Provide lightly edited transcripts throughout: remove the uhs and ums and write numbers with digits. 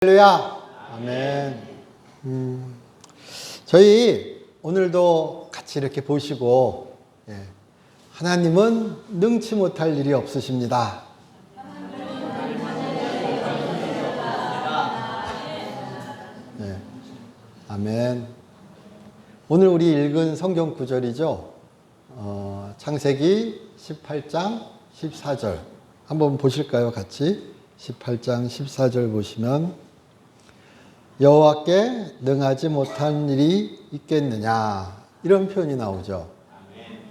할렐루야. 아멘. 저희 오늘도 같이 이렇게 보시고, 하나님은 능치 못할 일이 없으십니다. 아멘. 오늘 우리 읽은 성경 구절이죠. 창세기 18장 14절. 한번 보실까요, 같이? 18장 14절 보시면 여호와께 능하지 못한 일이 있겠느냐, 이런 표현이 나오죠.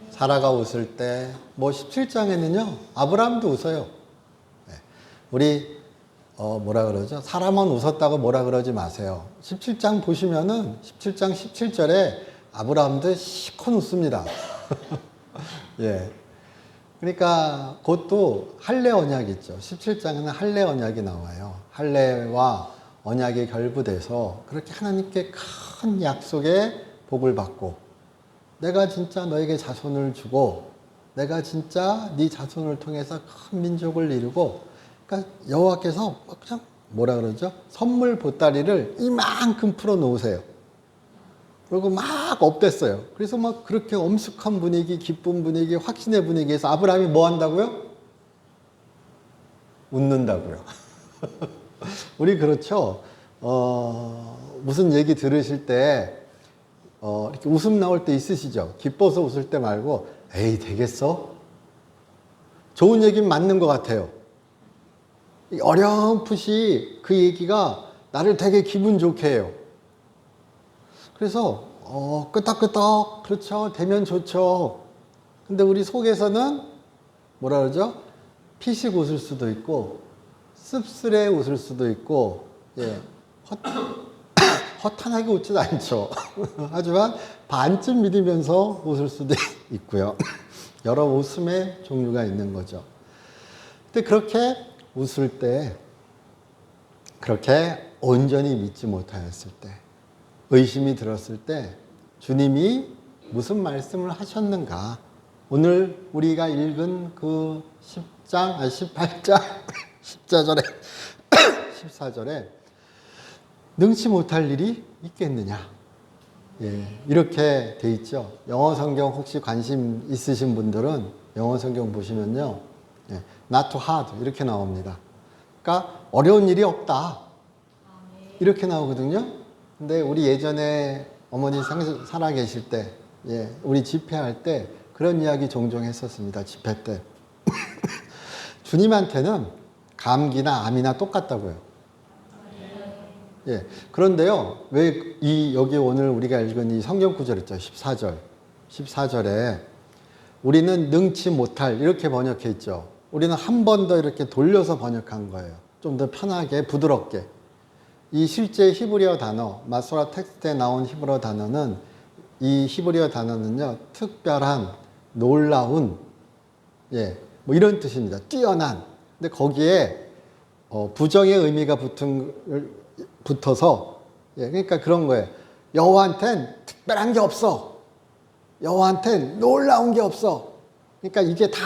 사라가 웃을 때, 17장에는요 아브라함도 웃어요. 우리 뭐라 그러죠? 사람은 웃었다고 뭐라 그러지 마세요. 17장 보시면은 17장 17절에 아브라함도 시컷 웃습니다. 예. 그러니까 그것도 할례 언약이 있죠. 17장에는 할례 언약이 나와요. 할례와 언약이 결부돼서 그렇게 하나님께 큰 약속의 복을 받고, 내가 진짜 너에게 자손을 주고, 내가 진짜 네 자손을 통해서 큰 민족을 이루고, 그러니까 여호와께서 그냥 뭐라 그러죠? 선물 보따리를 이만큼 풀어 놓으세요. 그리고 막 업됐어요. 그래서 막 그렇게 엄숙한 분위기, 기쁜 분위기, 확신의 분위기에서 아브라함이 뭐 한다고요? 웃는다고요. 우리 그렇죠. 무슨 얘기 들으실 때 이렇게 웃음 나올 때 있으시죠? 기뻐서 웃을 때 말고, 에이 되겠어? 좋은 얘기는 맞는 것 같아요. 어렴풋이 그 얘기가 나를 되게 기분 좋게 해요. 그래서 끄덕끄덕, 그렇죠, 되면 좋죠. 근데 우리 속에서는 뭐라 그러죠? 피식 웃을 수도 있고 씁쓸해 웃을 수도 있고, 허탄하게 웃지도 않죠. 하지만 반쯤 믿으면서 웃을 수도 있고요. 여러 웃음의 종류가 있는 거죠. 근데 그렇게 웃을 때, 그렇게 온전히 믿지 못하였을 때, 의심이 들었을 때 주님이 무슨 말씀을 하셨는가? 오늘 우리가 읽은 그 18장 14절에 14절에 능치 못할 일이 있겠느냐? 이렇게 돼 있죠. 영어 성경 혹시 관심 있으신 분들은 영어 성경 보시면요, not too hard 이렇게 나옵니다. 그러니까 어려운 일이 없다, 이렇게 나오거든요. 근데 우리 예전에 어머니 살아 계실 때, 우리 집회할 때 그런 이야기 종종 했었습니다. 집회 때. 주님한테는 감기나 암이나 똑같다고요. 그런데요, 왜 여기 오늘 우리가 읽은 이 성경 구절 있죠. 14절에 우리는 능치 못할, 이렇게 번역해 있죠. 우리는 한 번 더 이렇게 돌려서 번역한 거예요. 좀 더 편하게, 부드럽게. 이 실제 히브리어 단어, 마소라 텍스트에 나온 히브리어 단어는, 이 히브리어 단어는요, 특별한, 놀라운, 뭐 이런 뜻입니다. 뛰어난. 근데 거기에 부정의 의미가 붙어서, 그러니까 그런 거예요. 여호와한텐 특별한 게 없어. 여호와한텐 놀라운 게 없어. 그러니까 이게 다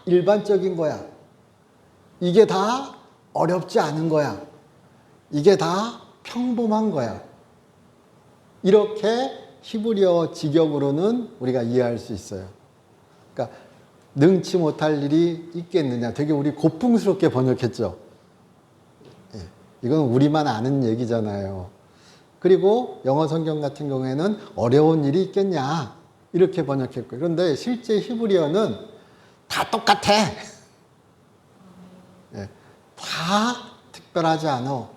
일반적인 거야. 이게 다 어렵지 않은 거야. 이게 다 평범한 거야. 이렇게 히브리어 직역으로는 우리가 이해할 수 있어요. 그러니까 능치 못할 일이 있겠느냐, 되게 우리 고풍스럽게 번역했죠. 이건 우리만 아는 얘기잖아요. 그리고 영어 성경 같은 경우에는 어려운 일이 있겠냐, 이렇게 번역했고, 그런데 실제 히브리어는 다 똑같아. 다 특별하지 않아.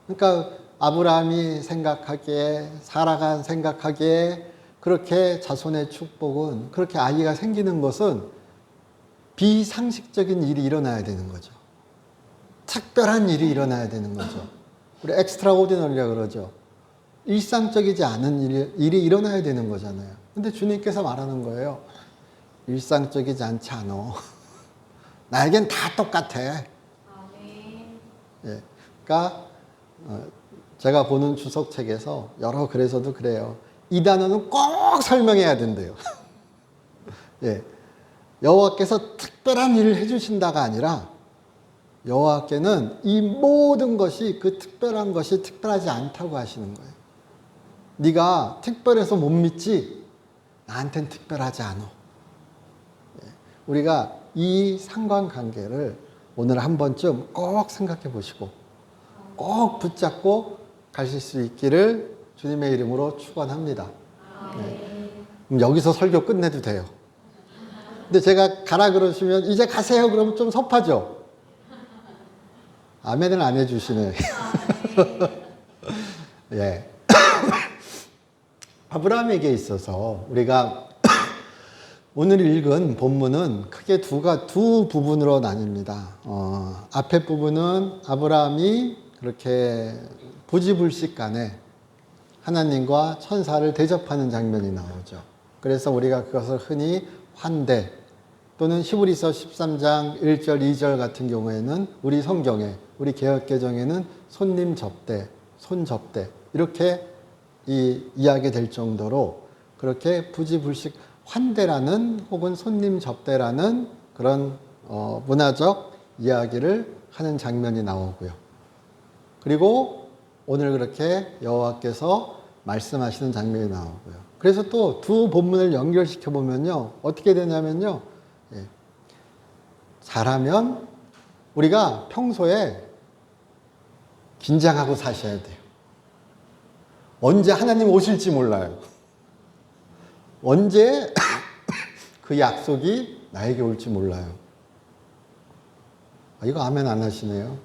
그러니까 아브라함이 생각하기에, 사라가 생각하기에, 그렇게 자손의 축복은, 그렇게 아이가 생기는 것은 비상식적인 일이 일어나야 되는 거죠. 특별한 일이 일어나야 되는 거죠. 우리 엑스트라오디너리라고 그러죠. 일상적이지 않은 일이 일어나야 되는 거잖아요. 근데 주님께서 말하는 거예요. 일상적이지 않지 않아. 나에겐 다 똑같아. 그러니까 제가 보는 주석책에서 여러 글에서도 그래요. 이 단어는 꼭 설명해야 된대요. 여호와께서 특별한 일을 해주신다가 아니라 여호와께는 이 모든 것이 그 특별한 것이 특별하지 않다고 하시는 거예요. 네가 특별해서 못 믿지? 나한텐 특별하지 않아. 우리가 이 상관관계를 오늘 한 번쯤 꼭 생각해 보시고 꼭 붙잡고 가실 수 있기를 주님의 이름으로 축원합니다. 그럼 여기서 설교 끝내도 돼요. 근데 제가 가라 그러시면 이제 가세요 그러면 좀 섭하죠. 아멘을 안 해주시네. 예. 아브라함에게 있어서 우리가 오늘 읽은 본문은 크게 두 부분으로 나뉩니다. 앞에 부분은 아브라함이 그렇게 부지불식간에 하나님과 천사를 대접하는 장면이 나오죠. 그래서 우리가 그것을 흔히 환대 또는 히브리서 13장 1절 2절 같은 경우에는 우리 성경에 우리 개역개정에는 손님 접대, 손 접대 이렇게 이야기될 정도로 그렇게 부지불식 환대라는 혹은 손님 접대라는 그런 문화적 이야기를 하는 장면이 나오고요. 그리고 오늘 그렇게 여호와께서 말씀하시는 장면이 나오고요. 그래서 또 두 본문을 연결시켜 보면요. 어떻게 되냐면요. 잘하면 우리가 평소에 긴장하고 사셔야 돼요. 언제 하나님 오실지 몰라요. 언제 그 약속이 나에게 올지 몰라요. 이거 아멘 안 하시네요.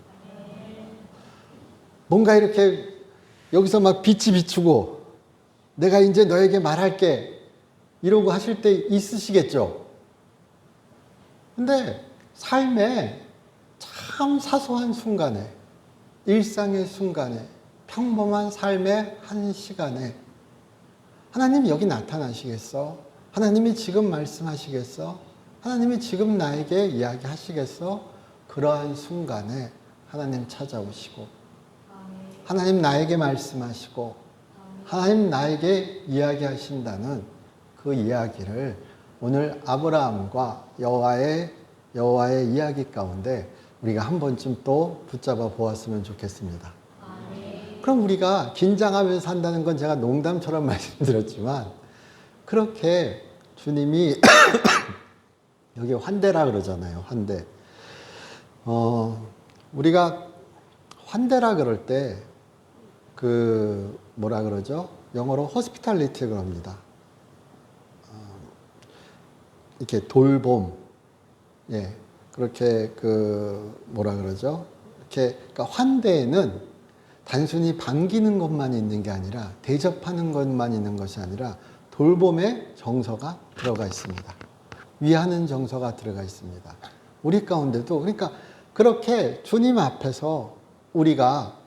뭔가 이렇게 여기서 막 빛이 비추고 내가 이제 너에게 말할게 이러고 하실 때 있으시겠죠. 근데 삶의 참 사소한 순간에 일상의 순간에 평범한 삶의 한 시간에 하나님이 여기 나타나시겠어? 하나님이 지금 말씀하시겠어? 하나님이 지금 나에게 이야기하시겠어? 그러한 순간에 하나님 찾아오시고 하나님 나에게 말씀하시고 하나님 나에게 이야기하신다는 그 이야기를 오늘 아브라함과 여호와의 이야기 가운데 우리가 한 번쯤 또 붙잡아 보았으면 좋겠습니다. 그럼 우리가 긴장하면서 산다는 건 제가 농담처럼 말씀드렸지만 그렇게 주님이 여기 환대라 그러잖아요. 환대. 우리가 환대라 그럴 때 그 뭐라 그러죠? 영어로 호스피탈리티 그럽니다. 이렇게 돌봄, 예, 그렇게 그 뭐라 그러죠? 이렇게 그러니까 환대에는 단순히 반기는 것만 있는 게 아니라 대접하는 것만 있는 것이 아니라 돌봄의 정서가 들어가 있습니다. 위하는 정서가 들어가 있습니다. 우리 가운데도 그러니까 그렇게 주님 앞에서 우리가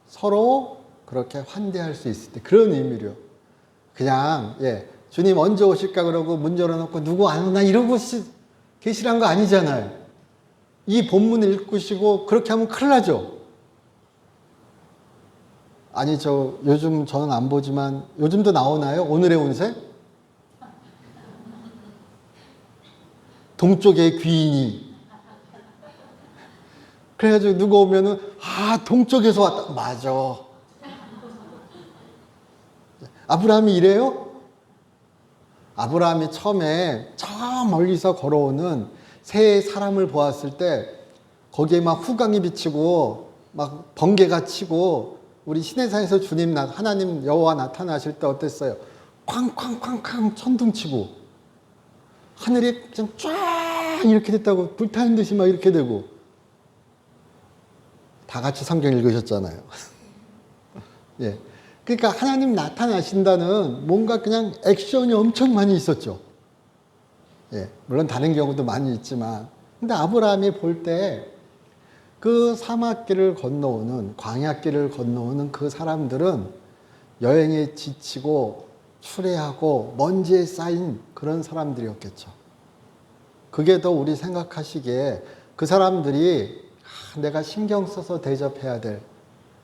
서로 그렇게 환대할 수 있을 때 그런 의미로 그냥 주님 언제 오실까 그러고 문 열어놓고 누구 안 오나 이러고 계시란 거 아니잖아요. 이 본문을 읽으시고 그렇게 하면 큰일 나죠. 아니 요즘 저는 안 보지만 요즘도 나오나요? 오늘의 운세? 동쪽의 귀인이 그래가지고 누가 오면은 동쪽에서 왔다. 맞아. 아브라함이 이래요? 아브라함이 처음에 저 멀리서 걸어오는 새 사람을 보았을 때 거기에 막 후광이 비치고 막 번개가 치고 우리 시내산에서 하나님 여호와 나타나실 때 어땠어요? 쾅쾅쾅쾅 천둥치고 하늘이 그냥 쫙 이렇게 됐다고 불타는 듯이 막 이렇게 되고 다 같이 성경 읽으셨잖아요. 예. 그러니까 하나님 나타나신다는 뭔가 그냥 액션이 엄청 많이 있었죠. 예. 물론 다른 경우도 많이 있지만 근데 아브라함이 볼 때 그 사막길을 건너오는 광야길을 건너오는 그 사람들은 여행에 지치고 추레하고 먼지에 쌓인 그런 사람들이었겠죠. 그게 더 우리 생각하시기에 그 사람들이 내가 신경 써서 대접해야 될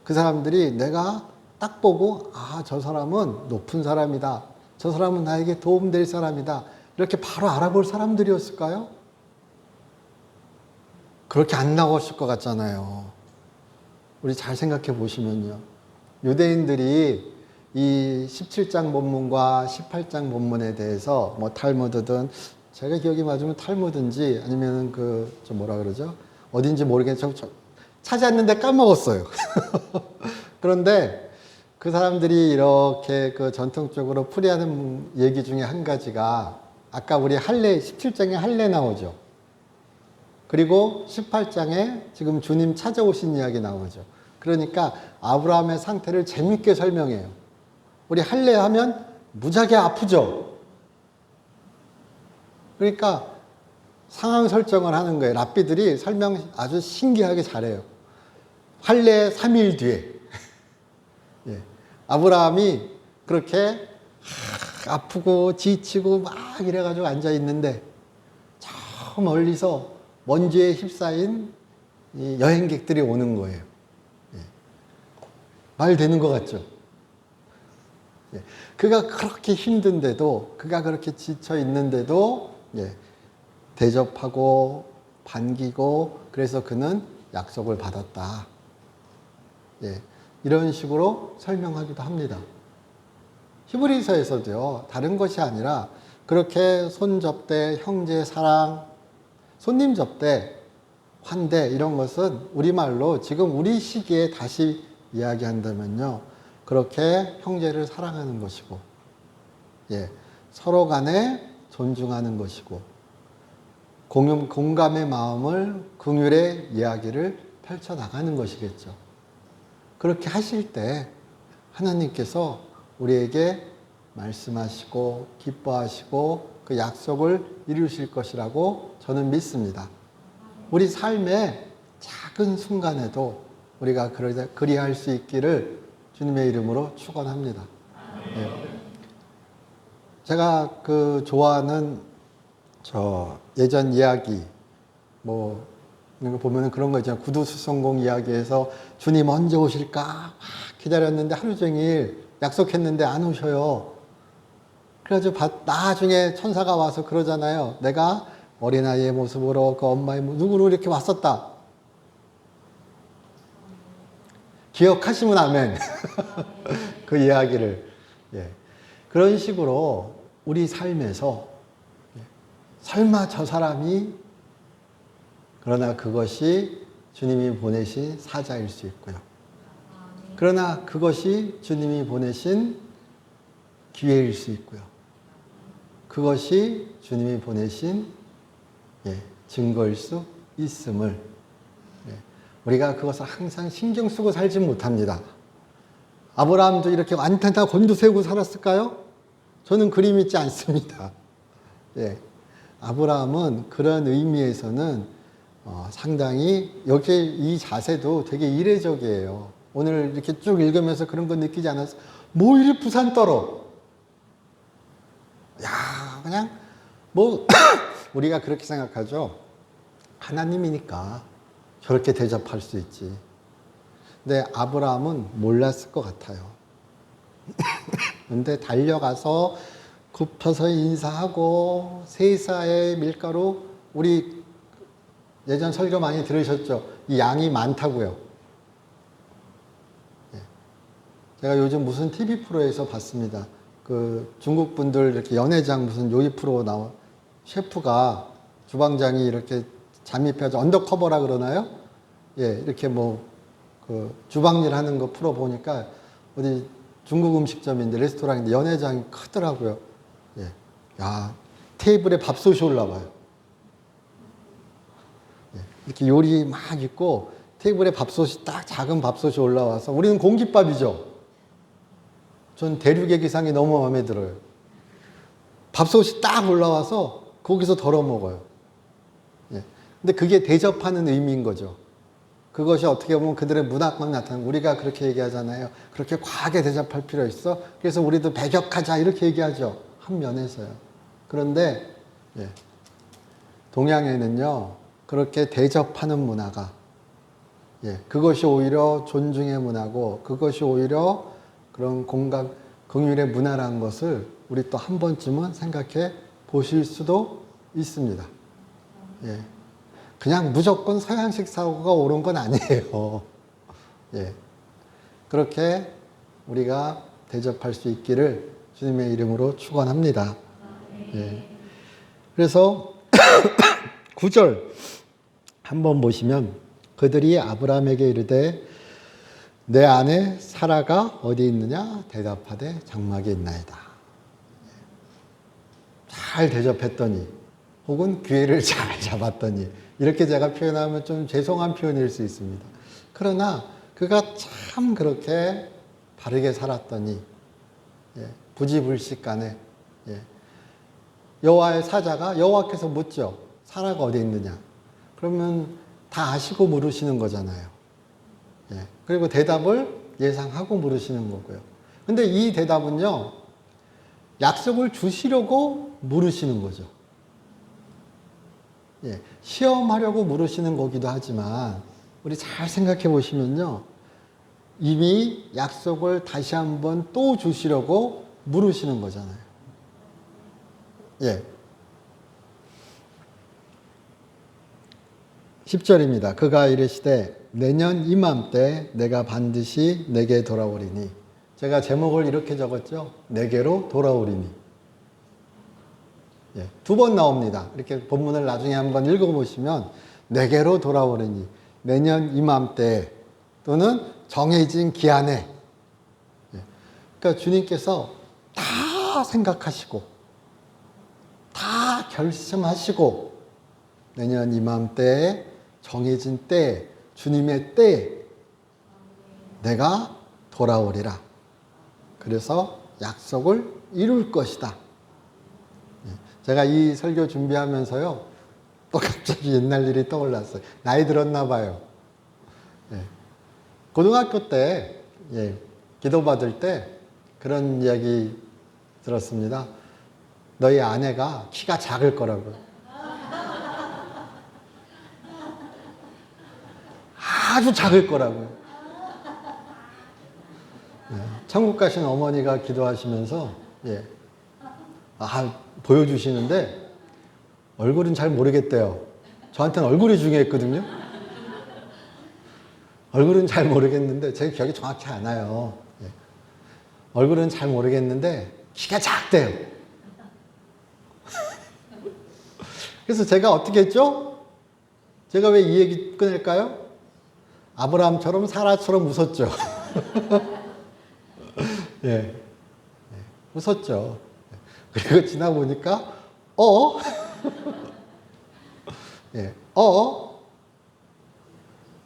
그 사람들이 내가 딱 보고 저 사람은 높은 사람이다. 저 사람은 나에게 도움될 사람이다. 이렇게 바로 알아볼 사람들이었을까요? 그렇게 안 나오실 것 같잖아요. 우리 잘 생각해 보시면요. 유대인들이 이 17장 본문과 18장 본문에 대해서 뭐 탈무드든 제가 기억이 맞으면 탈무드인지 아니면 저 뭐라 그러죠? 어딘지 모르겠어요. 찾았는데 까먹었어요. 그런데 그 사람들이 이렇게 전통적으로 풀이하는 얘기 중에 한 가지가 아까 우리 할례 17장에 할례 나오죠. 그리고 18장에 지금 주님 찾아오신 이야기 나오죠. 그러니까 아브라함의 상태를 재밌게 설명해요. 우리 할례하면 무지하게 아프죠. 그러니까 상황 설정을 하는 거예요. 랍비들이 설명 아주 신기하게 잘해요. 할례 3일 뒤에 예. 아브라함이 그렇게 아프고 지치고 막 이래가지고 앉아 있는데 저 멀리서 먼지에 휩싸인 이 여행객들이 오는 거예요. 예. 말 되는 것 같죠? 예. 그가 그렇게 힘든데도, 그가 그렇게 지쳐 있는데도, 예. 대접하고 반기고, 그래서 그는 약속을 받았다. 예. 이런 식으로 설명하기도 합니다. 히브리서에서도요, 다른 것이 아니라 그렇게 손 접대, 형제 사랑, 손님 접대, 환대 이런 것은 우리말로 지금 우리 시기에 다시 이야기한다면요. 그렇게 형제를 사랑하는 것이고, 예, 서로 간에 존중하는 것이고, 공감의 마음을 긍휼의 이야기를 펼쳐나가는 것이겠죠. 그렇게 하실 때 하나님께서 우리에게 말씀하시고 기뻐하시고 그 약속을 이루실 것이라고 저는 믿습니다. 우리 삶의 작은 순간에도 우리가 그리할 수 있기를 주님의 이름으로 축원합니다. 네. 제가 좋아하는 예전 이야기 뭐 이런 거 보면은 그런 거 있잖아요. 구두수성공 이야기에서 주님 언제 오실까 막 기다렸는데 하루 종일 약속했는데 안 오셔요. 그래가지고 나중에 천사가 와서 그러잖아요. 내가 어린아이의 모습으로 그 엄마의 누구로 이렇게 왔었다. 기억하시면 아멘. 그 이야기를. 예. 그런 식으로 우리 삶에서 설마 저 사람이 그러나 그것이 주님이 보내신 사자일 수 있고요. 그러나 그것이 주님이 보내신 기회일 수 있고요. 그것이 주님이 보내신 증거일 수 있음을 우리가 그것을 항상 신경 쓰고 살지 못합니다. 아브라함도 이렇게 안테나 곤두세우고 살았을까요? 저는 그리 믿지 않습니다. 예. 아브라함은 그런 의미에서는 상당히 여기 이 자세도 되게 이례적이에요. 오늘 이렇게 쭉 읽으면서 그런 거 느끼지 않았어요? 뭐 이리 부산 떨어? 야, 그냥 뭐 우리가 그렇게 생각하죠. 하나님이니까 저렇게 대접할 수 있지. 근데 아브라함은 몰랐을 것 같아요. 근데 달려가서 굽혀서 인사하고 세사의 밀가루, 우리 예전 설교 많이 들으셨죠? 이 양이 많다고요. 제가 요즘 무슨 TV 프로에서 봤습니다. 그 중국 분들 이렇게 연회장 무슨 요리 프로 나와 셰프가 주방장이 이렇게 잠입해서 언더커버라 그러나요? 예, 이렇게 그 주방일 하는 거 프로 보니까 어디 중국 음식점인데 레스토랑인데 연회장이 크더라고요. 예, 야 테이블에 밥솥이 올라와요. 예, 이렇게 요리 막 있고 테이블에 밥솥이 딱 작은 밥솥이 올라와서 우리는 공깃밥이죠. 전 대륙의 기상이 너무 마음에 들어요. 밥솥이 딱 올라와서 거기서 덜어 먹어요. 예. 근데 그게 대접하는 의미인 거죠. 그것이 어떻게 보면 그들의 문학만 나타나는, 우리가 그렇게 얘기하잖아요. 그렇게 과하게 대접할 필요 있어? 그래서 우리도 배격하자 이렇게 얘기하죠. 한 면에서요. 그런데 동양에는요. 그렇게 대접하는 문화가 그것이 오히려 존중의 문화고 그것이 오히려 그런 공감, 긍휼의 문화라는 것을 우리 또 한 번쯤은 생각해 보실 수도 있습니다. 예. 그냥 무조건 서양식 사고가 옳은 건 아니에요. 예. 그렇게 우리가 대접할 수 있기를 주님의 이름으로 축원합니다. 예. 그래서 9절 한번 보시면 그들이 아브라함에게 이르되 내 아내 사라가 어디 있느냐 대답하되 장막에 있나이다. 잘 대접했더니 혹은 기회를 잘 잡았더니 이렇게 제가 표현하면 좀 죄송한 표현일 수 있습니다. 그러나 그가 참 그렇게 바르게 살았더니 부지불식간에 여호와의 사자가 여호와께서 묻죠. 사라가 어디 있느냐. 그러면 다 아시고 물으시는 거잖아요. 그리고 대답을 예상하고 물으시는 거고요. 근데 이 대답은요, 약속을 주시려고 물으시는 거죠. 시험하려고 물으시는 거기도 하지만, 우리 잘 생각해 보시면요, 이미 약속을 다시 한번 또 주시려고 물으시는 거잖아요. 10절입니다. 그가 이르시되 내년 이맘때 내가 반드시 내게 돌아오리니. 제가 제목을 이렇게 적었죠. 내게로 돌아오리니. 2번 나옵니다. 이렇게 본문을 나중에 한번 읽어보시면 내게로 돌아오리니 내년 이맘때 또는 정해진 기한에. 그러니까 주님께서 다 생각하시고 다 결심하시고 내년 이맘때에 정해진 때, 주님의 때에 내가 돌아오리라. 그래서 약속을 이룰 것이다. 제가 이 설교 준비하면서요, 또 갑자기 옛날 일이 떠올랐어요. 나이 들었나 봐요. 고등학교 때 기도받을 때 그런 이야기 들었습니다. 너희 아내가 키가 작을 거라고요. 아주 작을 거라고요. 천국 가신 어머니가 기도하시면서 보여주시는데 얼굴은 잘 모르겠대요. 저한테는 얼굴이 중요했거든요. 얼굴은 잘 모르겠는데 제 기억이 정확히 안 나요. 얼굴은 잘 모르겠는데 키가 작대요. 그래서 제가 어떻게 했죠? 제가 왜 이 얘기 꺼낼까요? 아브라함처럼 사라처럼 웃었죠. 웃었죠. 그리고 지나 보니까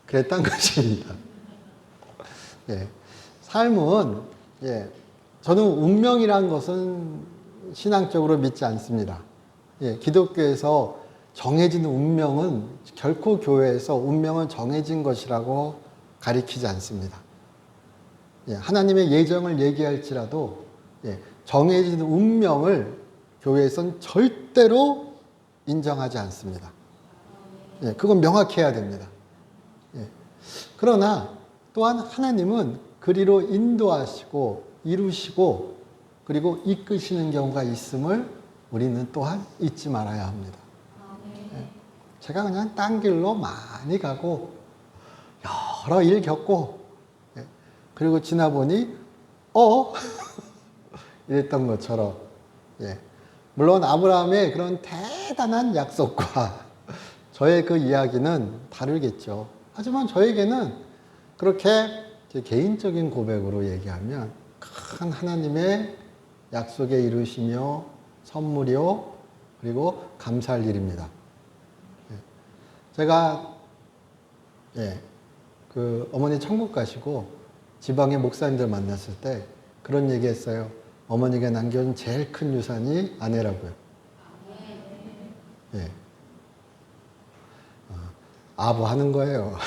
그랬단 것입니다. 삶은 저는 운명이란 것은 신앙적으로 믿지 않습니다. 기독교에서 정해진 운명은 결코 교회에서 운명은 정해진 것이라고 가리키지 않습니다. 하나님의 예정을 얘기할지라도 정해진 운명을 교회에서는 절대로 인정하지 않습니다. 그건 명확히 해야 됩니다. 그러나 또한 하나님은 그리로 인도하시고 이루시고 그리고 이끄시는 경우가 있음을 우리는 또한 잊지 말아야 합니다. 제가 그냥 딴 길로 많이 가고 여러 일 겪고 그리고 지나 보니 이랬던 것처럼 물론 아브라함의 그런 대단한 약속과 저의 그 이야기는 다르겠죠. 하지만 저에게는 그렇게 제 개인적인 고백으로 얘기하면 큰 하나님의 약속에 이루시며 선물이요 그리고 감사할 일입니다. 제가 그 어머니 천국 가시고 지방의 목사님들 만났을 때 그런 얘기 했어요. 어머니가 남겨준 제일 큰 유산이 아내라고요. 아부하는 거예요.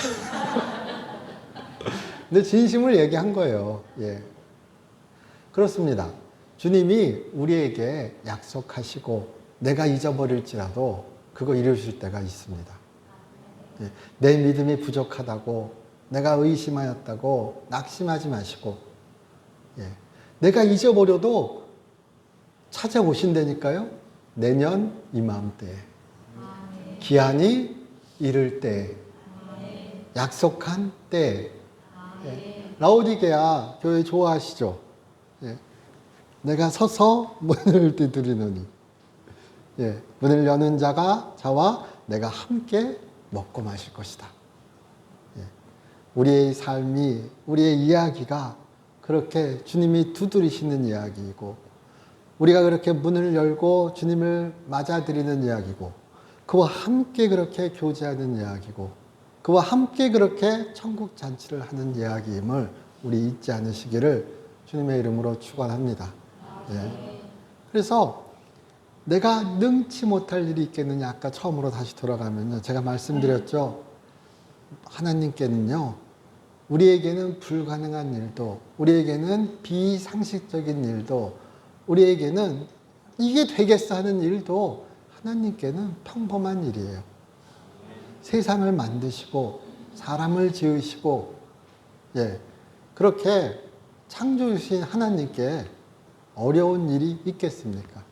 근데 진심을 얘기한 거예요. 그렇습니다. 주님이 우리에게 약속하시고 내가 잊어버릴지라도 그거 이루실 때가 있습니다. 내 믿음이 부족하다고 내가 의심하였다고 낙심하지 마시고 내가 잊어버려도 찾아오신다니까요. 내년 이맘때 기한이 이를 때, 약속한 때. 예. 라오디게아 교회 좋아하시죠? 예. 내가 서서 문을 두드리노니. 예. 문을 여는 자와 내가 함께 먹고 마실 것이다. 예. 우리의 삶이, 우리의 이야기가 그렇게 주님이 두드리시는 이야기이고, 우리가 그렇게 문을 열고 주님을 맞아들이는 이야기고, 그와 함께 그렇게 교제하는 이야기고, 그와 함께 그렇게 천국 잔치를 하는 이야기임을 우리 잊지 않으시기를 주님의 이름으로 축원합니다. 예. 그래서 내가 능치 못할 일이 있겠느냐, 아까 처음으로 다시 돌아가면요, 제가 말씀드렸죠. 하나님께는요, 우리에게는 불가능한 일도, 우리에게는 비상식적인 일도, 우리에게는 이게 되겠어 하는 일도 하나님께는 평범한 일이에요. 세상을 만드시고 사람을 지으시고, 예, 그렇게 창조주신 하나님께 어려운 일이 있겠습니까?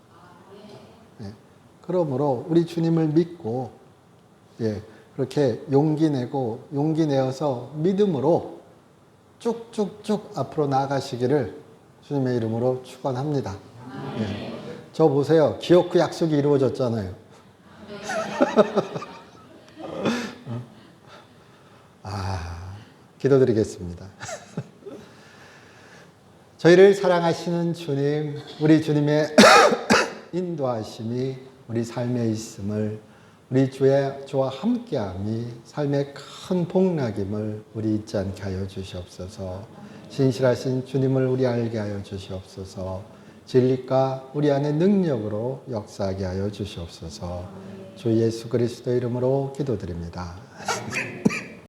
예, 그러므로 우리 주님을 믿고, 예, 그렇게 용기 내어서 믿음으로 쭉쭉쭉 앞으로 나아가시기를 주님의 이름으로 축원합니다. 예. 저 보세요. 기어크 약속이 이루어졌잖아요. 기도드리겠습니다. 저희를 사랑하시는 주님, 우리 주님의 인도하심이 우리 삶에 있음을, 우리 주와 함께함이 삶의 큰 복락임을 우리 잊지 않게 하여 주시옵소서. 신실하신 주님을 우리 알게 하여 주시옵소서. 진리가 우리 안에 능력으로 역사하게 하여 주시옵소서. 주 예수 그리스도 이름으로 기도드립니다.